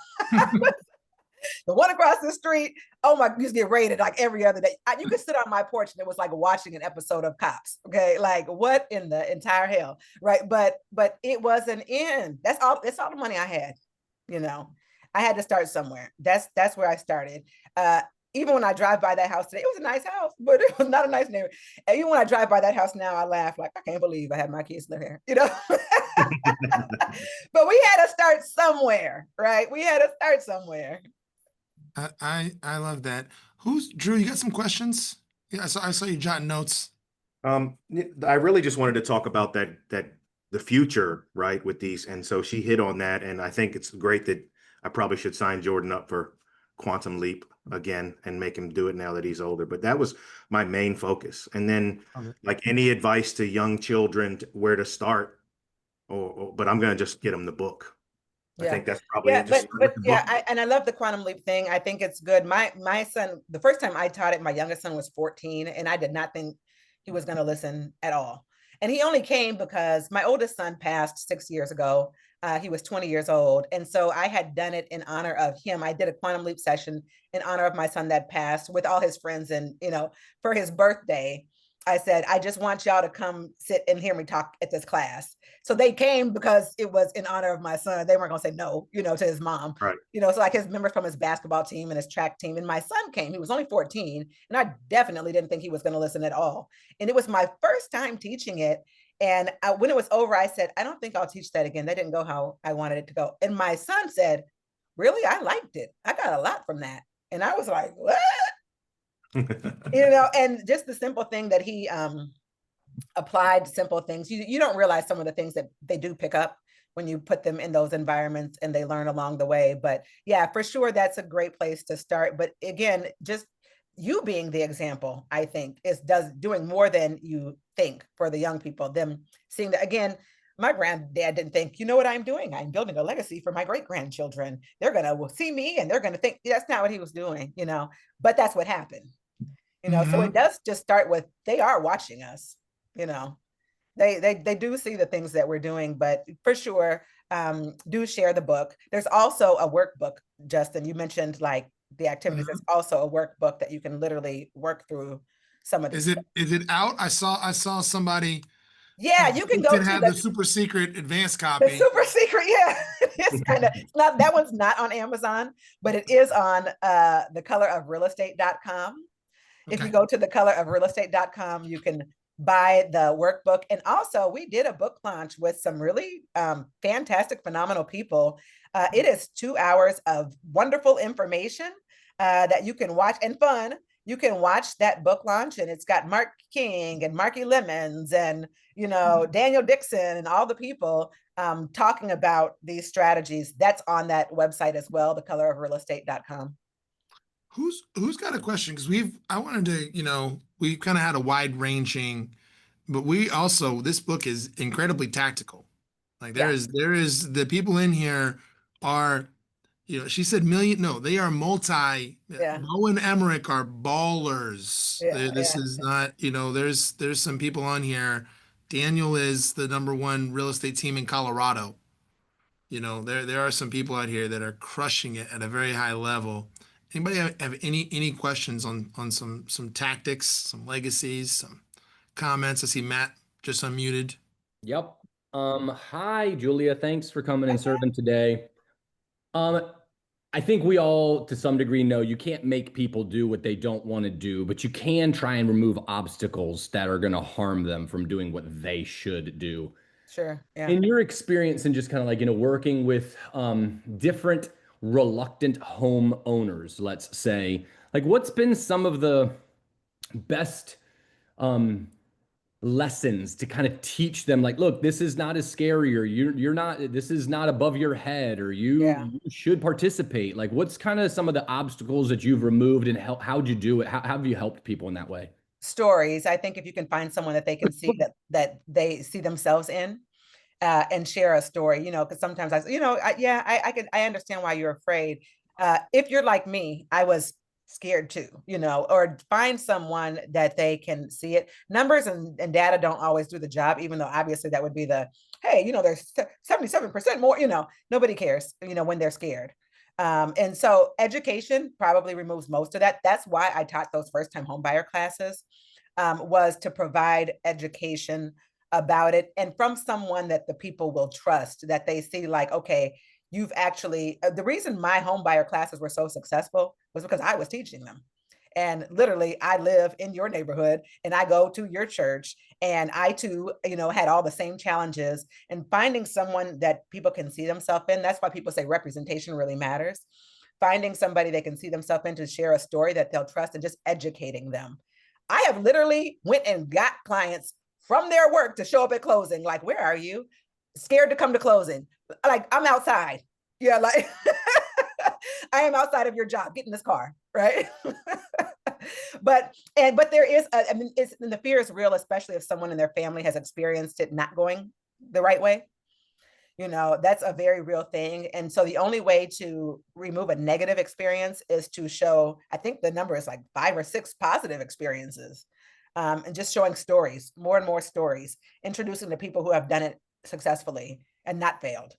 The one across the street, oh my, you get raided like every other day. You could sit on my porch and it was like watching an episode of Cops. Okay, like what in the entire hell, right? But it was an end. That's all the money I had. I had to start somewhere. That's where I started. Even when I drive by that house today, it was a nice house, but it was not a nice neighborhood. And even when I drive by that house now, I laugh like I can't believe I had my kids live here. But we had to start somewhere, right? We had to start somewhere. I love that. Who's Drew? You got some questions? Yeah, I saw you jotting notes. I really just wanted to talk about that the future, right, with these. And so she hit on that, and I think it's great that I probably should sign Jordan up for Quantum Leap again and make him do it now that he's older. But that was my main focus. And then like any advice to young children where to start, but I'm going to just get them the book. I think that's probably it. But yeah, I love the quantum leap thing. I think it's good. My son, the first time I taught it, my youngest son was 14, and I did not think he was going to listen at all. And he only came because my oldest son passed 6 years ago. He was 20 years old. And so I had done it in honor of him. I did a quantum leap session in honor of my son that passed with all his friends. And, for his birthday, I said, I just want y'all to come sit and hear me talk at this class. So they came because it was in honor of my son. They weren't going to say no, to his mom. Right. So like his members from his basketball team and his track team. And my son came, he was only 14. And I definitely didn't think he was going to listen at all. And it was my first time teaching it. And when it was over, I said, I don't think I'll teach that again. That didn't go how I wanted it to go. And my son said, really? I liked it. I got a lot from that. And I was like, what? And just the simple thing that he applied, simple things. You don't realize some of the things that they do pick up when you put them in those environments and they learn along the way. But yeah, for sure, that's a great place to start. But again, just you being the example, I think, is doing more than you think for the young people. Them seeing that, again, my granddad didn't think, you know what I'm doing? I'm building a legacy for my great grandchildren. They're going to see me and they're going to think that's not what he was doing, but that's what happened. So it does just start with, they are watching us, they do see the things that we're doing, but for sure, do share the book. There's also a workbook, Justin, you mentioned like the activities. There's also a workbook that you can literally work through some of these. Is it out? I saw somebody. Yeah, you can go to the super secret advanced copy. The super secret, yeah. It's not, that one's not on Amazon, but it is on thecolorofrealestate.com. If you go to thecolorofrealestate.com, you can buy the workbook. And also, we did a book launch with some really fantastic, phenomenal people. It is 2 hours of wonderful information that you can watch, and fun. You can watch that book launch, and it's got Mark King and Marky Lemons and, Daniel Dixon and all the people talking about these strategies. That's on that website as well, thecolorofrealestate.com. Who's got a question? Because I wanted to, we kind of had a wide ranging, but this book is incredibly tactical. Like there is the people in here are, She said million. No, they are multi. Yeah. Mo and Emmerich are ballers. Yeah. This Yeah. is not, there's some people on here. Daniel is the number one real estate team in Colorado. There are some people out here that are crushing it at a very high level. Anybody have any questions on some tactics, some legacies, some comments? I see Matt just unmuted. Yep. Hi, Julia. Thanks for coming and serving today. I think we all, to some degree, know you can't make people do what they don't want to do, but you can try and remove obstacles that are going to harm them from doing what they should do. Sure. Yeah. In your experience and just kind of like, working with different reluctant home owners, let's say, like what's been some of the best lessons to kind of teach them, like, look, this is not as scary, or you're not, this is not above your head, or you should participate. Like, what's kind of some of the obstacles that you've removed, and how'd you do it? How have you helped people in that way? Stories. I think if you can find someone that they can see that they see themselves in, and share a story, because sometimes I understand why you're afraid. If you're like me, I was scared too, or find someone that they can see it. Numbers and data don't always do the job, even though obviously that would be hey, there's 77% more, nobody cares, when they're scared. And so education probably removes most of that. That's why I taught those first-time homebuyer classes, was to provide education about it, and from someone that the people will trust, that they see like, okay, you've actually, the reason my home buyer classes were so successful was because I was teaching them. And literally, I live in your neighborhood and I go to your church, and I too, had all the same challenges, and finding someone that people can see themselves in. That's why people say representation really matters. Finding somebody they can see themselves in to share a story that they'll trust, and just educating them. I have literally went and got clients from their work to show up at closing. Like, where are you? Scared to come to closing. Like, I'm outside. Yeah, like I am outside of your job. Get in this car, right? but there is, the fear is real, especially if someone in their family has experienced it not going the right way. That's a very real thing. And so the only way to remove a negative experience is to show, I think the number is like 5 or 6 positive experiences. And just showing stories, more and more stories, introducing the people who have done it successfully and not failed,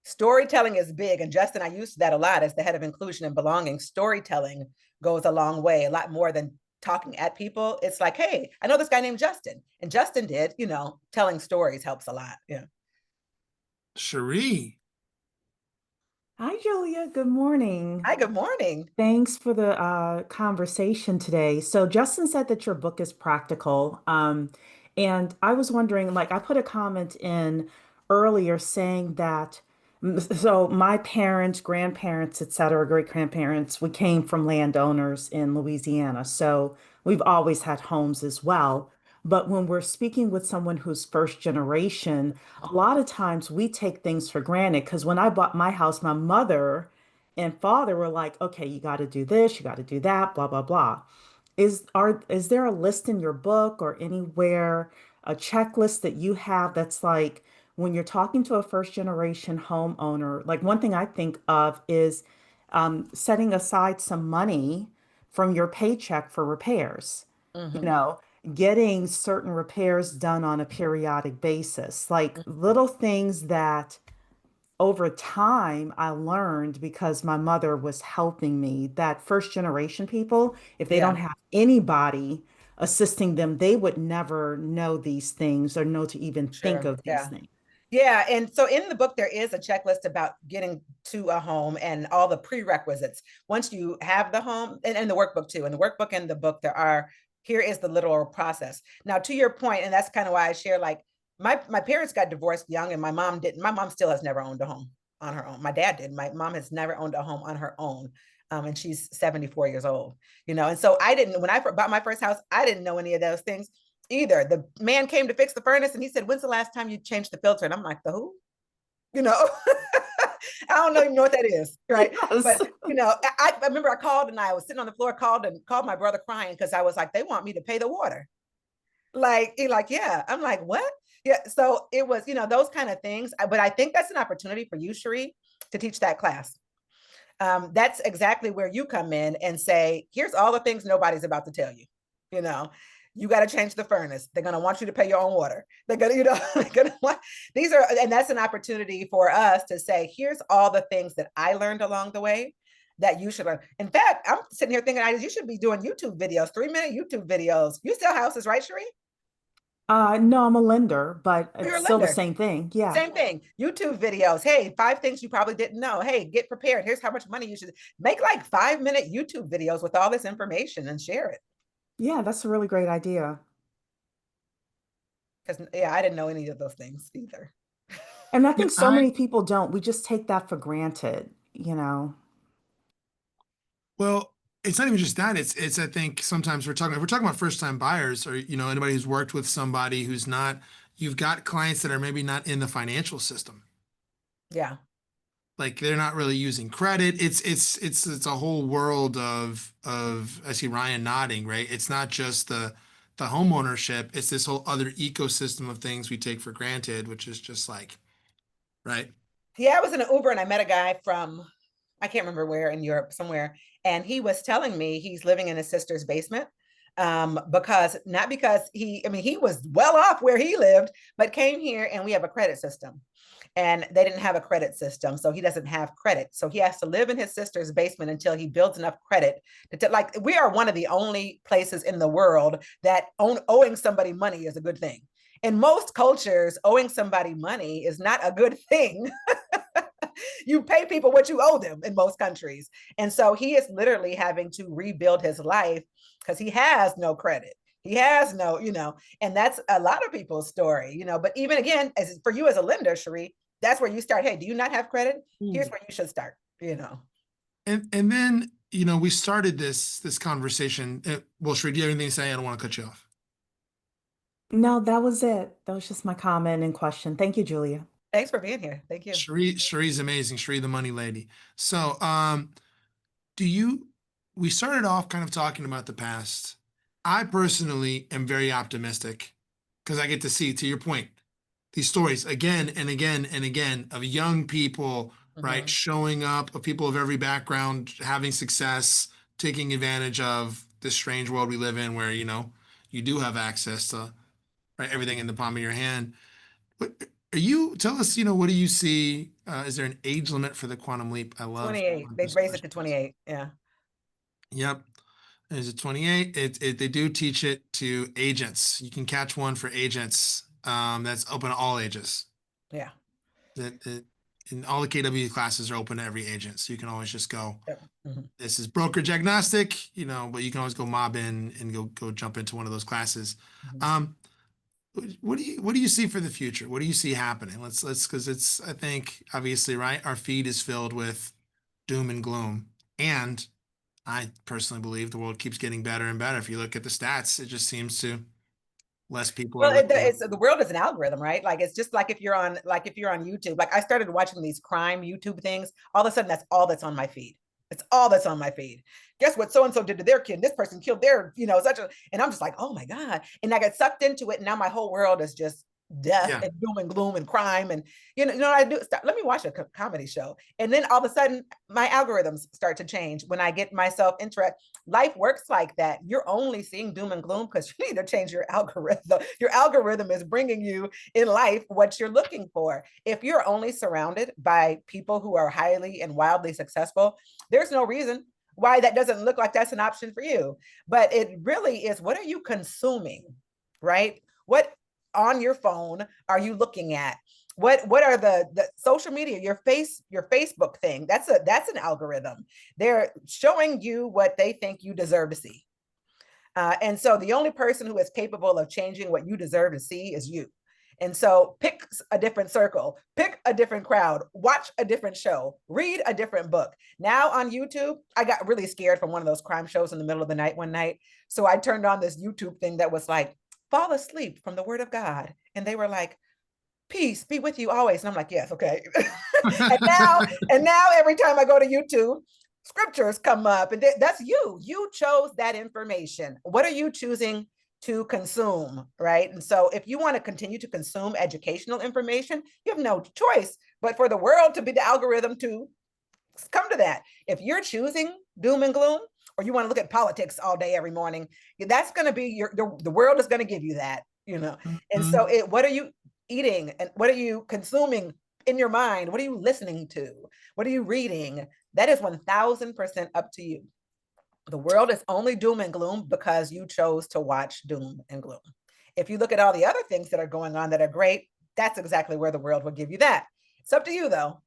Storytelling is big. And Justin, I use that a lot as the head of inclusion and belonging. Storytelling goes a long way, a lot more than talking at people. It's like, hey, I know this guy named Justin, and Justin did, telling stories helps a lot. Yeah. Cherie. Hi, Julia. Good morning. Hi, good morning. Thanks for the conversation today. So Justin said that your book is practical. And I was wondering, like, I put a comment in earlier saying that, so my parents, grandparents, et cetera, great grandparents, we came from landowners in Louisiana. So we've always had homes as well. But when we're speaking with someone who's first generation, a lot of times we take things for granted. Because when I bought my house, my mother and father were like, okay, you got to do this, you got to do that, blah, blah, blah. Is there a list in your book or anywhere, a checklist that you have that's like when you're talking to a first generation homeowner, like one thing I think of is setting aside some money from your paycheck for repairs, you know, getting certain repairs done on a periodic basis, like little things that over time I learned because my mother was helping me, that first generation people, if they don't Yeah, have anybody assisting them, they would never know these things or know to even think sure. of these Yeah. things. Yeah. And so in the book, there is a checklist about getting to a home and all the prerequisites. Once you have the home, and the workbook too, in the workbook and the book, here is the literal process. Now, to your point, and that's kind of why I share, like, my parents got divorced young, and my mom didn't. My mom still has never owned a home on her own. My dad did. My mom has never owned a home on her own. And she's 74 years old, and so I didn't, when I bought my first house, I didn't know any of those things either. The man came to fix the furnace and he said, when's the last time you changed the filter? And I'm like, the who? You know, I don't even know what that is, right? Yes. But I remember I called, and I was sitting on the floor, called my brother crying because I was like, they want me to pay the water. Like, he like, yeah. I'm like, what? Yeah. So it was, those kind of things. But I think that's an opportunity for you, Cherie, to teach that class. That's exactly where you come in and say, here's all the things nobody's about to tell you. You know, you got to change the furnace. They're going to want you to pay your own water. They're going to, they're going to want, these are, and that's an opportunity for us to say, here's all the things that I learned along the way that you should learn. In fact, I'm sitting here thinking, you should be doing YouTube videos, 3-minute YouTube videos. You sell houses, right, Cherie? No, I'm a lender, but You're it's a still the lender. same thing. Yeah. Same thing. YouTube videos. Hey, 5 things you probably didn't know. Hey, get prepared. Here's how much money you should make, like 5-minute YouTube videos with all this information and share it. Yeah, that's a really great idea. Because I didn't know any of those things either. And I Yeah, think so many people don't. We just take that for granted. well, it's not even just that. It's I think sometimes if we're talking about first time buyers or anybody who's worked with somebody who's not, you've got clients that are maybe not in the financial system. Yeah. Like they're not really using credit. It's a whole world of I see Ryan nodding, right? It's not just the home ownership, it's this whole other ecosystem of things we take for granted, which is just like, right? Yeah, I was in an Uber and I met a guy from, I can't remember where, in Europe somewhere, and he was telling me he's living in his sister's basement not because he was well off where he lived, but came here and we have a credit system. And they didn't have a credit system, so he doesn't have credit. So he has to live in his sister's basement until he builds enough credit. Like, we are one of the only places in the world that owing somebody money is a good thing. In most cultures, owing somebody money is not a good thing. You pay people what you owe them in most countries. And so he is literally having to rebuild his life because he has no credit. He has no, and that's a lot of people's story, but even again, as for you as a lender, Cherie, that's where you start. Hey, do you not have credit? Here's where you should start. And then, we started this conversation. Well, Cherie, do you have anything to say? I don't want to cut you off. No, that was it. That was just my comment and question. Thank you, Julia. Thanks for being here. Thank you. Cherie's amazing. Cherie, the money lady. So, we started off kind of talking about the past. I personally am very optimistic because I get to see, to your point, these stories again and again and again of young people, right, showing up, of people of every background having success, taking advantage of this strange world we live in where, you do have access to, right, everything in the palm of your hand. But tell us, what do you see? Is there an age limit for the quantum leap? I love 28. They raised it to 28. Yeah. Yep. Is it 28? They do teach it to agents. You can catch one for agents. That's open to all ages. Yeah. And all the KW classes are open to every agent. So you can always just go, Yep. this is brokerage agnostic, but you can always go mob in and go jump into one of those classes. What do you see for the future? What do you see happening? Let's because it's, I think, obviously, right, our feed is filled with doom and gloom, and I personally believe the world keeps getting better and better. If you look at the stats, it just seems to less people are Well, looking. the world is an algorithm, right? Like, it's just like if you're on YouTube. Like, I started watching these crime YouTube things. All of a sudden, that's all that's on my feed. It's all that's on my feed. Guess what so and so did to their kid? This person killed their, and I'm just like, oh my God. And I got sucked into it. And now my whole world is just death and doom and gloom and crime. And what I do? Let me watch a comedy show. And then all of a sudden, my algorithms start to change when I get myself interested. Life works like that. You're only seeing doom and gloom because you need to change your algorithm. Your algorithm is bringing you in life what you're looking for. If you're only surrounded by people who are highly and wildly successful, there's no reason why that doesn't look like that's an option for you. But it really is, what are you consuming, right? What on your phone are you looking at? What are the social media, your Facebook thing? That's an algorithm. They're showing you what they think you deserve to see. And so the only person who is capable of changing what you deserve to see is you. And so pick a different circle, pick a different crowd, watch a different show, read a different book. Now on YouTube, I got really scared from one of those crime shows in the middle of the night one night. So I turned on this YouTube thing that was like, fall asleep from the word of God. And they were like, peace be with you always. And I'm like, yes, okay. and now every time I go to YouTube, scriptures come up, and that's you. You chose that information. What are you choosing to consume, right? And so if you want to continue to consume educational information, you have no choice but for the world to be the algorithm to come to that. If you're choosing doom and gloom, or you want to look at politics all day, every morning, that's going to be the world is going to give you that, you know? And so what are you eating and what are you consuming in your mind? What are you listening to? What are you reading? That is 1000% up to you. The world is only doom and gloom because you chose to watch doom and gloom. If you look at all the other things that are going on that are great, that's exactly where the world will give you that. It's up to you, though.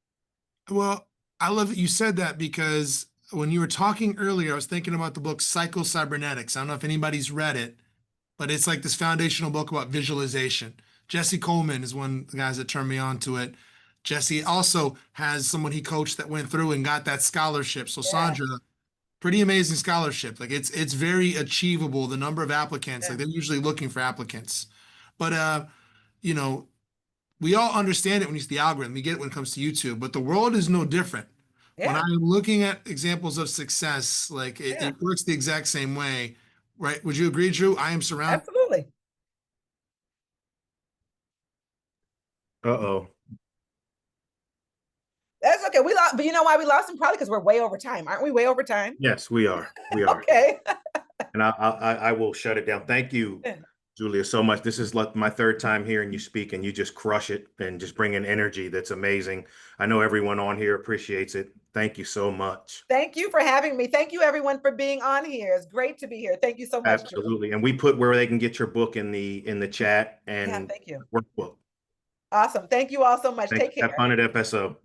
Well, I love that you said that, because when you were talking earlier, I was thinking about the book Psycho-Cybernetics. I don't know if anybody's read it, but it's like this foundational book about visualization. Jesse Coleman is one of the guys that turned me on to it. Jesse also has someone he coached that went through and got that scholarship. So Yeah. Sandra, pretty amazing scholarship. Like it's very achievable. The number of applicants, Yeah. like they're usually looking for applicants. But you know, we all understand it when you see the algorithm. You get it when it comes to YouTube, but the world is no different. When Yeah. I'm looking at examples of success, like Yeah. it works the exact same way, right? Would you agree, Drew? I am surrounded. Absolutely. Uh-oh. That's okay. We lost, but you know why we lost him? Probably because we're way over time. Aren't we way over time? Yes, we are. We are. Okay. And I will shut it down. Thank you, Julia, so much. This is like my third time hearing you speak, and you just crush it and just bring in energy that's amazing. I know everyone on here appreciates it. Thank you so much. Thank you for having me. Thank you, everyone, for being on here. It's great to be here. Thank you so much. Absolutely. And we put where they can get your book in the chat and thank you. workbook. Awesome. Thank you all so much. Thanks. Take care. Have fun at FSO.